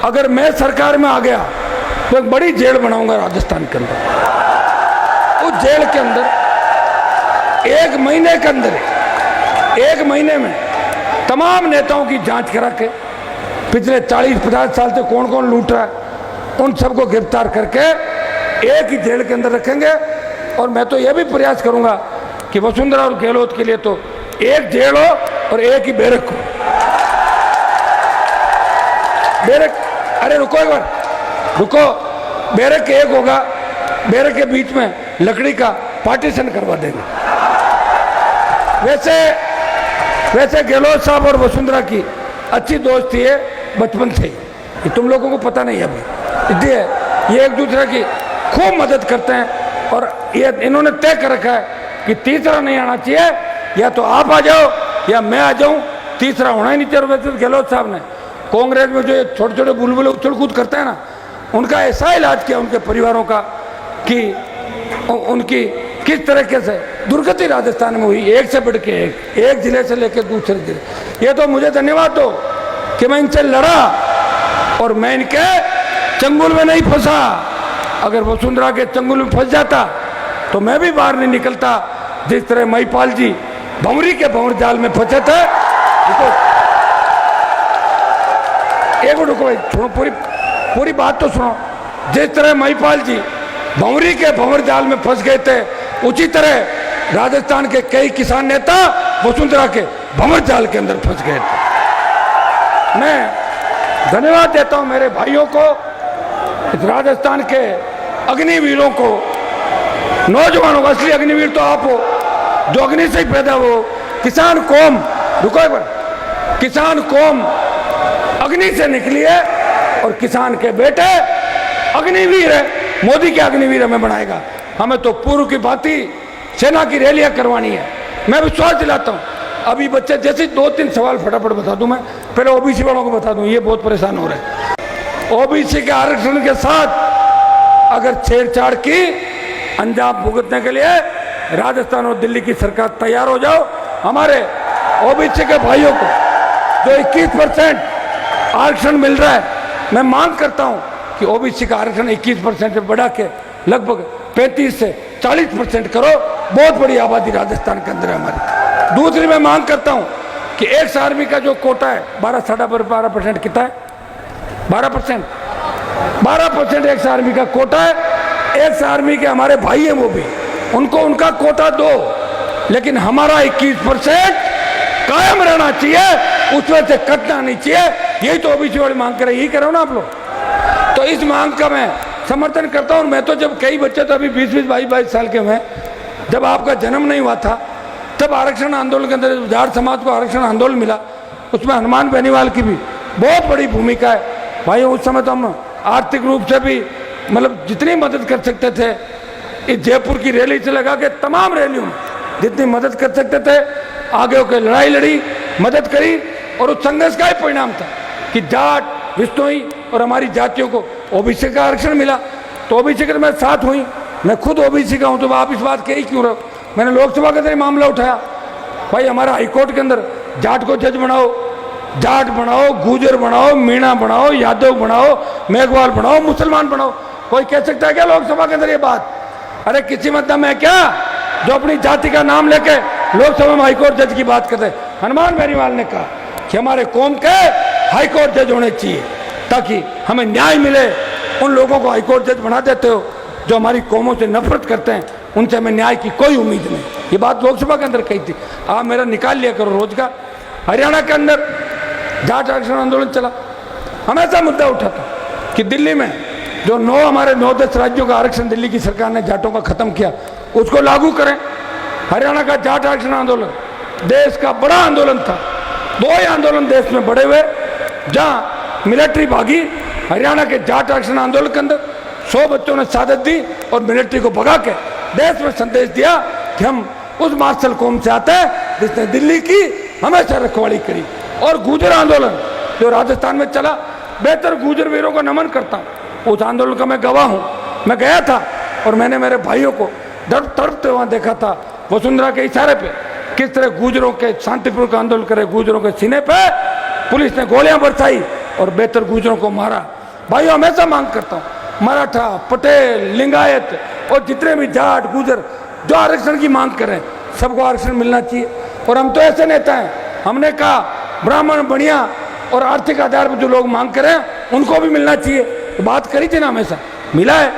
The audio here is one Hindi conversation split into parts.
अगर मैं सरकार में आ गया तो एक बड़ी जेल बनाऊंगा राजस्थान के अंदर। उस जेल के अंदर 1 महीने के अंदर, 1 महीने में तमाम नेताओं की जांच करा के पिछले 40-50 साल से कौन कौन लूट रहा है उन सबको गिरफ्तार करके एक ही जेल के अंदर रखेंगे। और मैं तो यह भी प्रयास करूंगा कि वसुंधरा और गहलोत के लिए तो एक जेल हो और एक ही बैरक हो। बैरक, अरे रुको एक बार, रुको, बैरक एक होगा, बैरक के बीच में लकड़ी का पार्टीशन करवा देंगे। वैसे गहलोत साहब और वसुंधरा की अच्छी दोस्ती है बचपन से ही, ये तुम लोगों को पता नहीं है अभी, इसलिए ये एक दूसरे की खूब मदद करते हैं। और ये इन्होंने तय कर रखा है कि तीसरा नहीं आना चाहिए, या तो आप आ जाओ या मैं आ जाऊं, तीसरा होना ही नहीं चाहिए। वैसे गहलोत साहब ने कांग्रेस में जो छोटे छोटे बुलबुले उछल कूद करते हैं ना, उनका ऐसा इलाज किया उनके परिवारों का कि उनकी किस तरीके से दुर्गति राजस्थान में हुई, एक से बढ़ के एक जिले से लेकर दूसरे जिले। ये तो मुझे धन्यवाद दो कि मैं इनसे लड़ा और मैं इनके चंगुल में नहीं फंसा। अगर वसुंधरा के चंगुल में फंस जाता तो मैं भी बाहर नहीं निकलता, जिस तरह महिपाल जी भंवरी के भंवर जाल में फंसे थे। एक मिनट रुको भाई, सुनो, पूरी बात तो सुनो। जिस तरह महिपाल जी भंवरी के भंवर जाल में फंस गए थे, उसी तरह राजस्थान के कई किसान नेता वसुंधरा के भंवर जाल के अंदर फंस गए थे। मैं धन्यवाद देता हूं मेरे भाइयों को, इस राजस्थान के अग्निवीरों को, नौजवानों को। असली अग्निवीर तो आप हो, जो अग्नि से ही पैदा हो। किसान कौम, रुको एक बार, किसान कौम अग्नि से निकली है और किसान के बेटे अग्निवीर है। मोदी के अग्निवीर हमें बनाएगा। हमें तो पूर्व की भांति सेना की रैलियां करवानी है। मैं विश्वास दिलाता हूं। अभी बच्चे जैसे 2-3 सवाल फटाफट बता दूं। मैं पहले ओबीसी वालों को बता दूं, ये बहुत परेशान हो रहे हैं। ओबीसी के आरक्षण के साथ अगर छेड़छाड़ की अंजाम भुगतने के लिए राजस्थान और दिल्ली की सरकार तैयार हो जाओ। हमारे ओबीसी के भाइयों को जो 21% आरक्षण मिल रहा है, मैं मांग करता हूं कि ओबीसी का आरक्षण 21% से बढ़ा के लगभग 35 से 40% करो। बहुत बड़ी आबादी राजस्थान के अंदर है हमारी। दूसरी मैं मांग करता हूं कि एक्स आर्मी का जो कोटा है 12% कितना है? 12% एक्स आर्मी का कोटा है। एक्स आर्मी के हमारे भाई हैं, वो भी उनको उनका कोटा दो, लेकिन हमारा 21% कायम रहना चाहिए, उसमें से कटना नहीं चाहिए। यही तो ओबीसी वाली मांग कर रहे, यही करो ना आप लोग। तो इस मांग का मैं समर्थन करता हूं। मैं तो जब कई बच्चे तो अभी 20-20, 22-22 साल के हुए, जब आपका जन्म नहीं हुआ था तब आरक्षण आंदोलन के अंदर जाट समाज को आरक्षण आंदोलन मिला, उसमें हनुमान बेनीवाल की भी बहुत बड़ी भूमिका है। भाई उस समय तो हम आर्थिक रूप से भी मतलब जितनी मदद कर सकते थे, इस जयपुर की रैली से लगा के तमाम रैलियों में जितनी मदद कर सकते थे आगे होकर लड़ाई लड़ी, मदद करी। और उस संघर्ष का ही परिणाम था कि जाट, विश्नोई और हमारी जातियों को ओबीसी का आरक्षण मिला। तो ओबीसी के मैं साथ हुई, मैं खुद ओबीसी का हूं, तो आप इस बात कही क्यों रहो? मैंने लोकसभा के अंदर मामला उठाया, भाई हमारा हाईकोर्ट के अंदर जाट को जज बनाओ, जाट बनाओ, गुजर बनाओ, मीणा बनाओ, यादव बनाओ, मेघवाल बनाओ, मुसलमान बनाओ। कोई कह सकता है क्या लोकसभा के अंदर ये बात? अरे किसी मतलब मैं क्या जो अपनी जाति का नाम लेके लोकसभा में हाईकोर्ट जज की बात करते? हनुमान बेनीवाल ने कहा कि हमारे कौम के हाईकोर्ट जज होने चाहिए ताकि हमें न्याय मिले। उन लोगों को हाईकोर्ट जज बना देते हो जो हमारी कौमों से नफरत करते हैं, उनसे हमें न्याय की कोई उम्मीद नहीं। ये बात लोकसभा के अंदर कही थी, आप मेरा निकाल लिया करो रोज का। हरियाणा के अंदर जाट आरक्षण आंदोलन चला, हमेशा मुद्दा उठा था कि दिल्ली में जो हमारे 9-10 राज्यों का आरक्षण दिल्ली की सरकार ने जाटों का खत्म किया, उसको लागू करें। हरियाणा का जाट आरक्षण आंदोलन देश का बड़ा आंदोलन था। 2 ही आंदोलन देश में बड़े हुए जहां मिलिट्री भागी। हरियाणा के जाट आरक्षण आंदोलन के अंदर 100 बच्चों ने शहादत दी और मिलिट्री को भगा के देश में संदेश दिया कि हम उस मार्शल कौम से आते हैं जिसने दिल्ली की हमेशा रखवाली करी। और गुजर आंदोलन जो राजस्थान में चला, बेहतर गुजर वीरों को नमन करता हूं। उस आंदोलन का मैं गवाह हूं। मैं गया था और मैंने मेरे भाइयों को तड़पते हुए देखा था। वसुंधरा के इशारे पे किस तरह गुजरों के शांतिपूर्वक आंदोलन करे, गुजरों के सीने पे पुलिस ने गोलियां बरसाई, और बेहतर गुजरों को मारा। भाई हमेशा मांग करता हूँ, मराठा, पटेल, लिंगायत और जितने भी जाट गुजर जो आरक्षण की मांग करें, सबको आरक्षण मिलना चाहिए। और हम तो ऐसे नेता हैं, हमने कहा ब्राह्मण, बनिया और आर्थिक आधार पर जो लोग मांग करें उनको भी मिलना चाहिए। तो बात करी थी ना, हमेशा मिला है।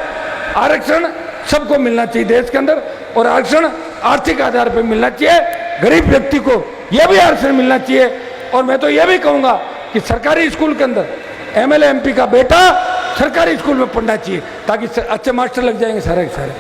आरक्षण सबको मिलना चाहिए देश के अंदर, और आरक्षण आर्थिक आधार पर मिलना चाहिए। गरीब व्यक्ति को यह भी आरक्षण मिलना चाहिए। और मैं तो यह भी कहूँगा कि सरकारी स्कूल के अंदर एमएलए एमपी का बेटा सरकारी स्कूल में पढ़ना चाहिए, ताकि अच्छे मास्टर लग जाएंगे सारे के सारे।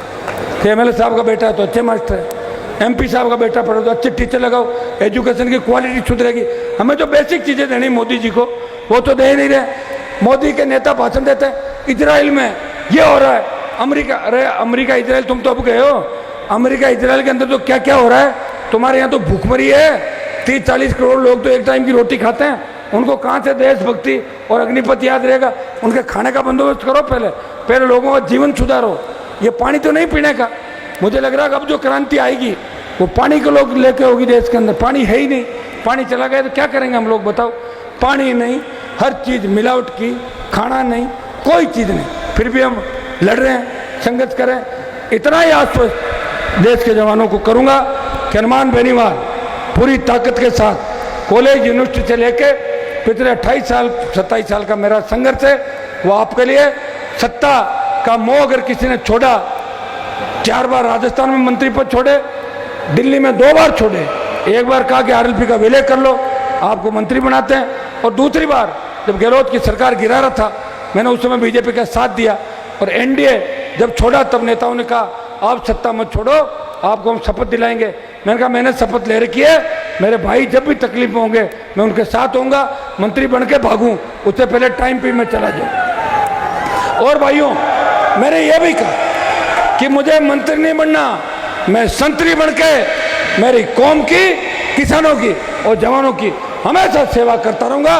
कि एमएलए साहब का बेटा है तो अच्छे मास्टर है, एमपी साहब का बेटा पढ़ो तो अच्छे टीचर लगाओ, एजुकेशन की क्वालिटी सुधरेगी। हमें जो बेसिक चीज़ें देनी मोदी जी को वो तो दे ही नहीं रहे। मोदी के नेता भाषण देते हैं, इजराइल में ये हो रहा है, अमेरिका, अरे अमेरिका इजराइल तुम तो अब गए हो, अमेरिका इजराइल के अंदर तो क्या क्या हो रहा है। तुम्हारे यहाँ तो भूखमरी है, 30-40 करोड़ लोग तो एक टाइम की रोटी खाते हैं, उनको कहाँ से देशभक्ति और अग्निपथ याद रहेगा। उनके खाने का बंदोबस्त करो, पहले लोगों का जीवन सुधारो। ये पानी तो नहीं पीने का, मुझे लग रहा है अब जो क्रांति आएगी वो पानी को लोग लेके होगी देश के अंदर। पानी है ही नहीं, पानी चला गया तो क्या करेंगे हम लोग बताओ। पानी नहीं, हर चीज़ मिलावट की, खाना नहीं, कोई चीज़ नहीं, फिर भी हम लड़ रहे हैं, संघर्ष करें। इतना ही आश्वस्त देश के जवानों को करूँगा कि हनुमान बेनीवाल पूरी ताकत के साथ कॉलेज यूनिवर्सिटी से लेके पिछले 27 साल का मेरा संघर्ष है, वो आपके लिए। सत्ता का मोह अगर किसी ने छोड़ा, 4 बार राजस्थान में मंत्री पद छोड़े, दिल्ली में 2 बार छोड़े, एक बार कहा कि आरएलपी का विलय कर लो, आपको मंत्री बनाते हैं, और दूसरी बार जब गहलोत की सरकार गिरा रहा था, मैंने उस समय बीजेपी का साथ दिया, और एनडीए जब छोड़ा तब नेताओं ने कहा आप सत्ता मत छोड़ो, आपको हम शपथ दिलाएंगे। मैंने कहा मैंने शपथ ले रखी है, मेरे भाई जब भी तकलीफ में होंगे मैं उनके साथ होऊंगा, मंत्री बन के भागूं उससे पहले टाइम पे मैं चला जाऊं। और भाइयों, मैंने ये भी कहा कि मुझे मंत्री नहीं बनना, मैं संतरी बन के मेरी कौम की, किसानों की और जवानों की हमेशा सेवा करता रहूंगा।